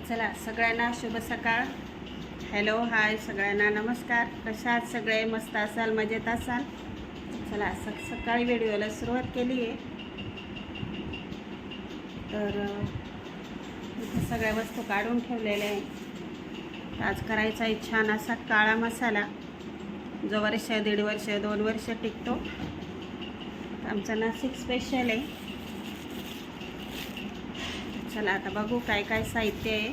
चला सगळ्यांना शुभ सकाळ. हॅलो हाय सगळ्यांना नमस्कार. कशा आहात सगळे? मस्त असाल, मजेत असाल. चला सकाळी व्हिडिओला सुरुवात केली आहे. तर इथे सगळ्या वस्तू काढून ठेवलेल्या आहे. आज करायचा आहे छान असा काळा मसाला, जो वर्ष, 1.5 वर्ष, 2 वर्ष टिकतो. आमचा नाशिक स्पेशल आहे. चला आता बघू काय काय साहित्य आहे.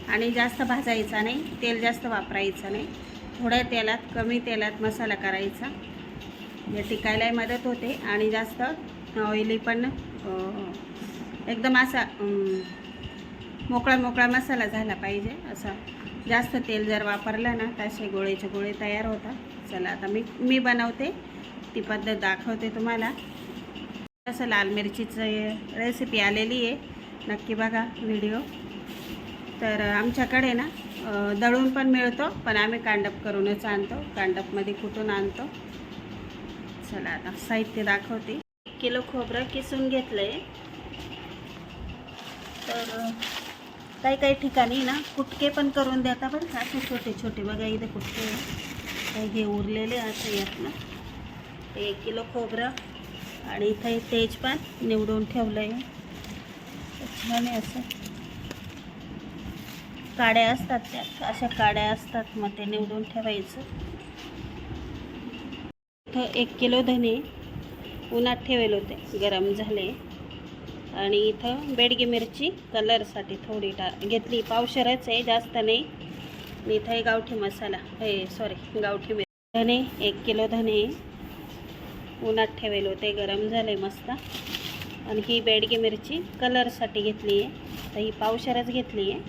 आणि जास्त भाजायचा नाही, तेल जास्त वापरायचं नाही. थोड्या तेलात, कमी तेलात मसाला करायचा. हे टिकायलाही मदत होते आणि जास्त ऑइली पण एकदम असा मोकळा मोकळा मसाला झाला पाहिजे. असा जास्त तेल जर वापरलं ना तर असे गोळेचे गोळे तयार होतात. चला आता मी बनवते ती पद्धत दाखवते तुम्हाला. तसं लाल मिरचीचं रेसिपी आलेली आहे, नक्की बघा व्हिडिओ. तर आमच्याकडे ना दळून पण मिळतो, पण आम्ही कांडप करूनच आणतो, कांडपमध्ये कुटून आणतो. चला आता साहित्य दाखवते. 1 किलो खोबरं किसून घेतलं आहे. तर काही काही ठिकाणी ना कुटके पण करून देता, पण असे छोटे छोटे बघा इथे कुटके काही हे उरलेले असं यात ना. 1 किलो खोबरं आणि इथं तेज पण निवडून ठेवलं आहे. छान आहे असं, काड्या असतात त्यात, अशा काड्या असतात, मग ते निवडून ठेवायचं. इथं 1 किलो धने उन्हात ठेवले होते, गरम झाले. आणि इथं बेडगी मिरची कलरसाठी थोडी घेतली, पावशेरच आहे, जास्त नाही. आणि इथं गावठी मसाला गावठी मिरची. धने 1 किलो धने उन्हात ठेवले होते, गरम झाले मस्त. आणि ही बेडगी मिरची कलरसाठी घेतली आहे, तर ही पावशेरच घेतली आहे.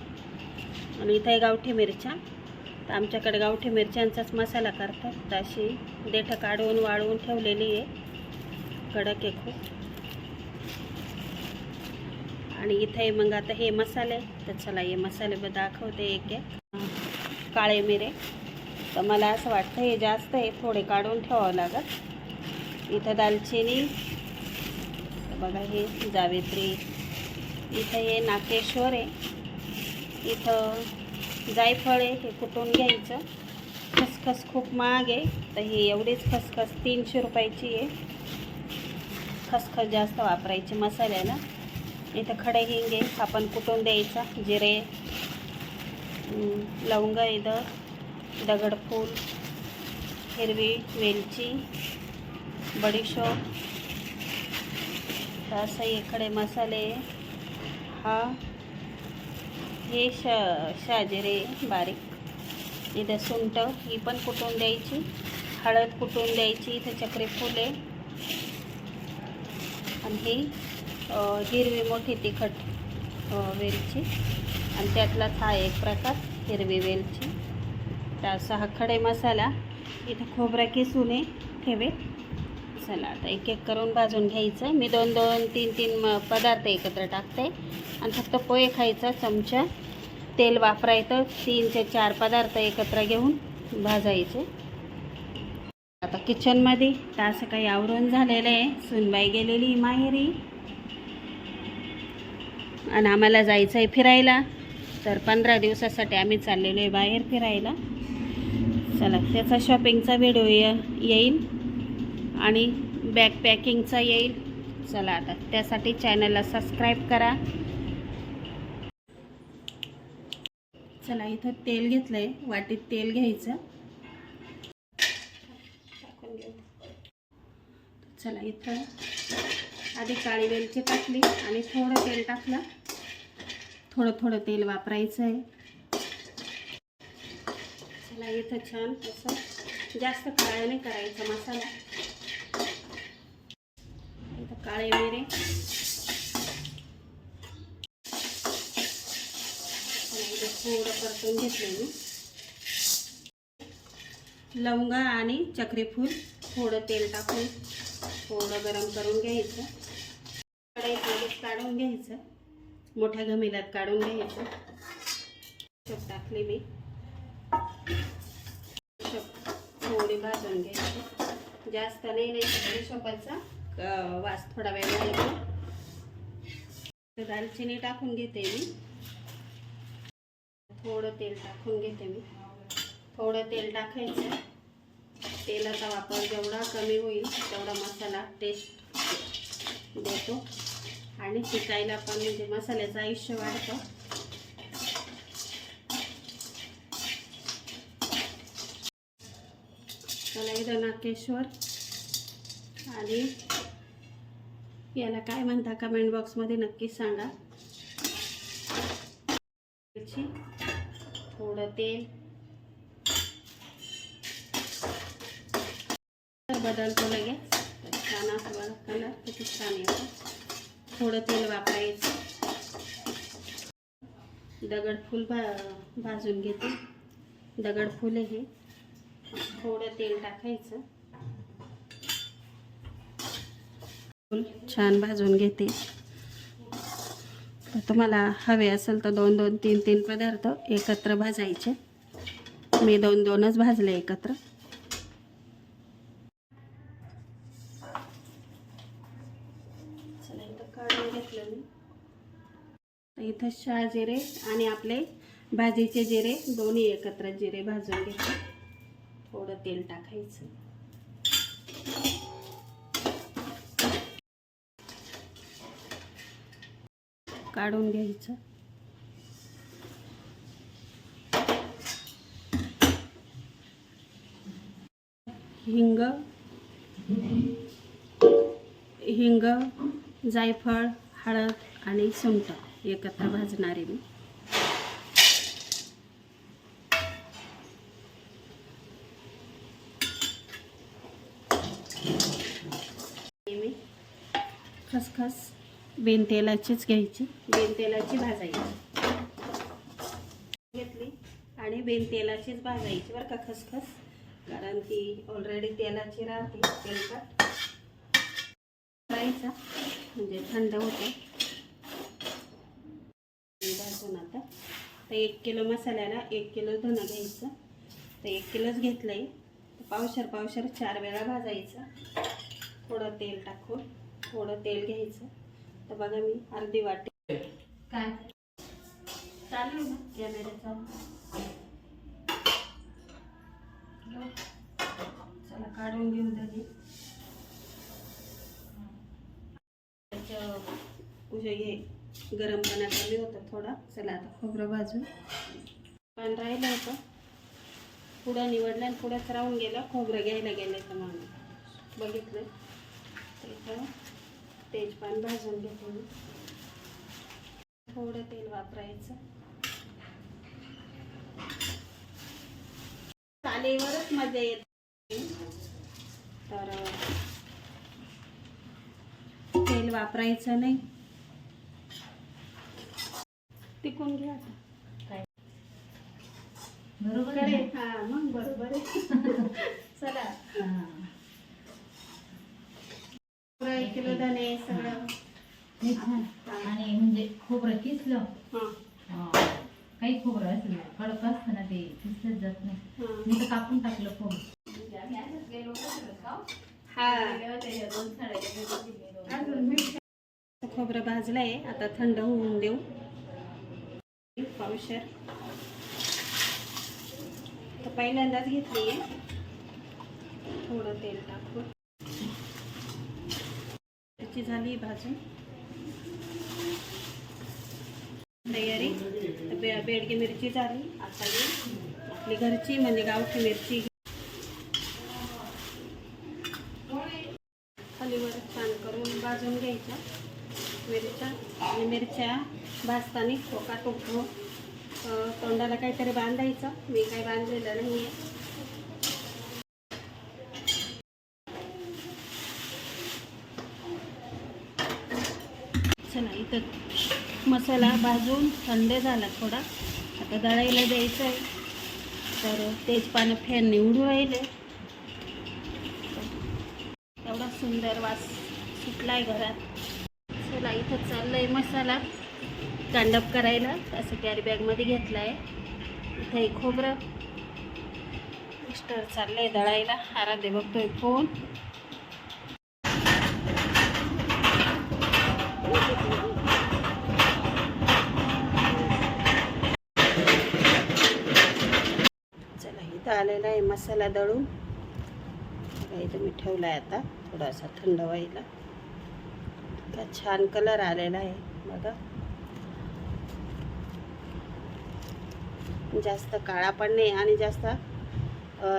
आणि इथे गावठी मिरच्या, तर आमच्याकडे गावठी मिरच्यांचाच मसाला करतात. तर अशी देठं काढून वाळवून ठेवलेली आहे, कडक आहे खूप. आणि इथे मग आता हे मसाले, तर चला हे मसाले दाखवते एक एक. काळे मिरे, तर मला असं वाटतं हे जास्त आहे, थोडे काढून ठेवावं लागत. इथं दालचिनी बघा, हे जावेत्री. इथं हे नाकेश्वर आहे. इथं जायफळ आहे, हे कुटून घ्यायचं. खसखस खूप महाग आहे, तर ही एवढीच खसखस 300 रुपयाची आहे. खसखस जास्त वापरायची मसाल्याला. इथं खडे हिंगे आपण कुटून द्यायचा. जिरे, लवंग, इथं दगडफूल, हिरवी वेलची, बडीशोप. तर असं इकडे मसाले. हा हे शाजिरे बारीक. इथं सुंठ, ही पण कुटून द्यायची. हळद कुटून द्यायची. इथं चक्रीफूल आहे. आणि ही हिरवी मोठी तिखट वेलची, आणि त्यातलाच हा एक प्रकार हिरवी वेलची. तर असा हा खडे मसाला. इथं खोबरा किसून ठेवे. चला आता एक एक करून भाजून घ्यायचं. मी 2-2, 3-3 पदार्थ एकत्र टाकते. आणि फक्त पोहे खायचा चमचा तेल वापरायचं. 3 ते 4 पदार्थ एकत्र घेऊन भाजायचे. आता किचनमध्ये तर असं काही आवरून झालेलं आहे. सुनबाई गेलेली माहेरी, आणि आम्हाला जायचं आहे फिरायला. तर 15 दिवसासाठी आम्ही चाललेलो आहे बाहेर फिरायला. चला त्याचा शॉपिंगचा व्हिडिओ येईल आणि बॅकपॅकिंगचा येईल. चला आता त्यासाठी चॅनलला सबस्क्राईब करा. चला इथं तेल घेतलं आहे, वाटीत तेल घ्यायचं. चला इथं आधी काळी वेलची टाकली आणि थोडं तेल टाकलं. थोडं थोडं तेल वापरायचं आहे. चला इथं छान असं जास्त काळा नाही करायचा मसाला. इथं काळे मिरे, थोडं परतून घेतलं मी. लवंग आणि चक्रीफूल थोडं तेल टाकून थोडं गरम करून घ्यायचं. कढईत काढून घ्यायचं, मोठ्या घमिल्यात काढून घ्यायचं. शोप टाकली मी, थोडी भाजून घ्यायची, जास्त नाही शोपाचा वास थोडा वेळ येतो. दालचिनी टाकून घेते मी. थोडं तेल टाकून घेते मी. थोडं तेल टाकायचं. तेलाचा वापर जेवढा कमी होईल तेवढा मसाला टेस्ट देतो आणि टिकायला पण म्हणजे मसाल्याचं आयुष्य वाढतं. त्याला एकदा नाकेश्वर आणि याला काय म्हणता कमेंट बॉक्समध्ये नक्की सांगा. थोडं तेल बदलतो लगेच. छान असं बघा कलर किती छान येतो. थोडं तेल वापरायचं. दगडफूल भाजून घेते. दगडफूल हे थोडं तेल टाकायचं. छान भाजून घेते. तर तुम्हाला हवे असेल तर 2-2, 3-3 पदार्थ एकत्र भाजायचे. मी 2-2च भाजले एकत्र. चला इथं काढून घेतलं मी. इथं शहाजिरे आणि आपले भाजीचे जिरे दोन्ही एकत्र जिरे भाजून घेते. थोडं तेल टाकायचं. काढून घ्यायचं. हिंग, जायफळ, हळद आणि सुंठ एकत्र भाजणारे मी. खसखस बिन तेलाचीच घ्यायची. बिन तेलाची भाजायची घेतली आणि बिन तेलाचीच भाजायची बरं का खसखस. कारण ती ऑलरेडी तेलाची राहते. तेलकट करायचा म्हणजे थंड होते. भाजून आता तर 1 किलो मसाल्याला 1 किलो धनं घ्यायचं. तर 1 किलोच घेतलं आहे. पावशर 4 वेळा भाजायचं. थोडं तेल टाकून थोडं तेल घ्यायचं. तर बघा मी अर्धी वाटी काय चालू ना कॅमेऱ्याचा. चला काढून घेऊन त्याने हे गरमपणा कमी होतं थोडा. चला आता खोबरं भाजून. पण राहिलं होतं पुढं निवडलं आणि पुढंच राहून गेलं. खोबरं घ्यायला गेलं तर मग बघितलं. इथं तेजपान भाजून घेतो मी. थोडं तेल वापरायचं. चालेवरच मजा येते. तर तेल वापरायचं नाही. टिकून घ्या आता. काय बरोबर आहे. हा मग बरोबर आहे. चला 1 किलो धने सगळं आणि म्हणजे खोबरं किसलं काही खोबरं असेल कडक असतं ना ते किसलंच जात नाही. मी तर कापून टाकलं खोबरं. खोबरं भाजलंय. आता थंड होऊन देऊ. पावशर तर पहिल्यांदाच घेतली आहे. थोडं तेल टाकून त्याची झाली भाजून तयारी. बेडगी मिरची झाली. आता आपली घरची म्हणजे गावठी मिरची खालीवर छान करून भाजून घ्यायच्या मिरच्या. आणि मिरच्या भाजताना ठोका टोकतो. तोंडाला काहीतरी बांधायचं. मी काही बांधलेलं नाही आहे. चला इथं मसाला भाजून थंड झाला थोडा. आता दळायला द्यायचं आहे. तर तेजपानं फॅन निवडून राहिले. एवढा सुंदर वास सुटला आहे घरात. चला इथं चाललं आहे मसाला कांडप करायला. असं कॅरी बॅगमध्ये घेतला आहे. इथं एक खोबरं मिस्टर चाललं आहे दळायला. आराध्य बघतोय फोन. आलेला आहे मसाला दळून. इथं मी ठेवला आहे आता थोडासा थंड व्हायला. का छान कलर आलेला आहे बघा. जास्त काळा पण नाही आणि जास्त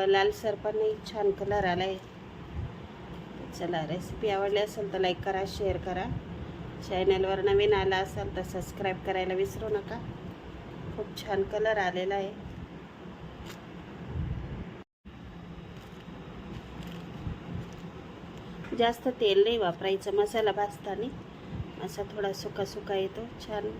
लालसर पण नाही, छान कलर आला आहे. चला, रेसिपी आवडली असेल तर लाईक करा, शेअर करा. चॅनलवर नवीन आला असाल तर सबस्क्राईब करायला विसरू नका. खूप छान कलर आलेला आहे. जास्त तेल नाही वापरायचं मसाला भाजताना, असा थोडा सुका सुका येतो छान.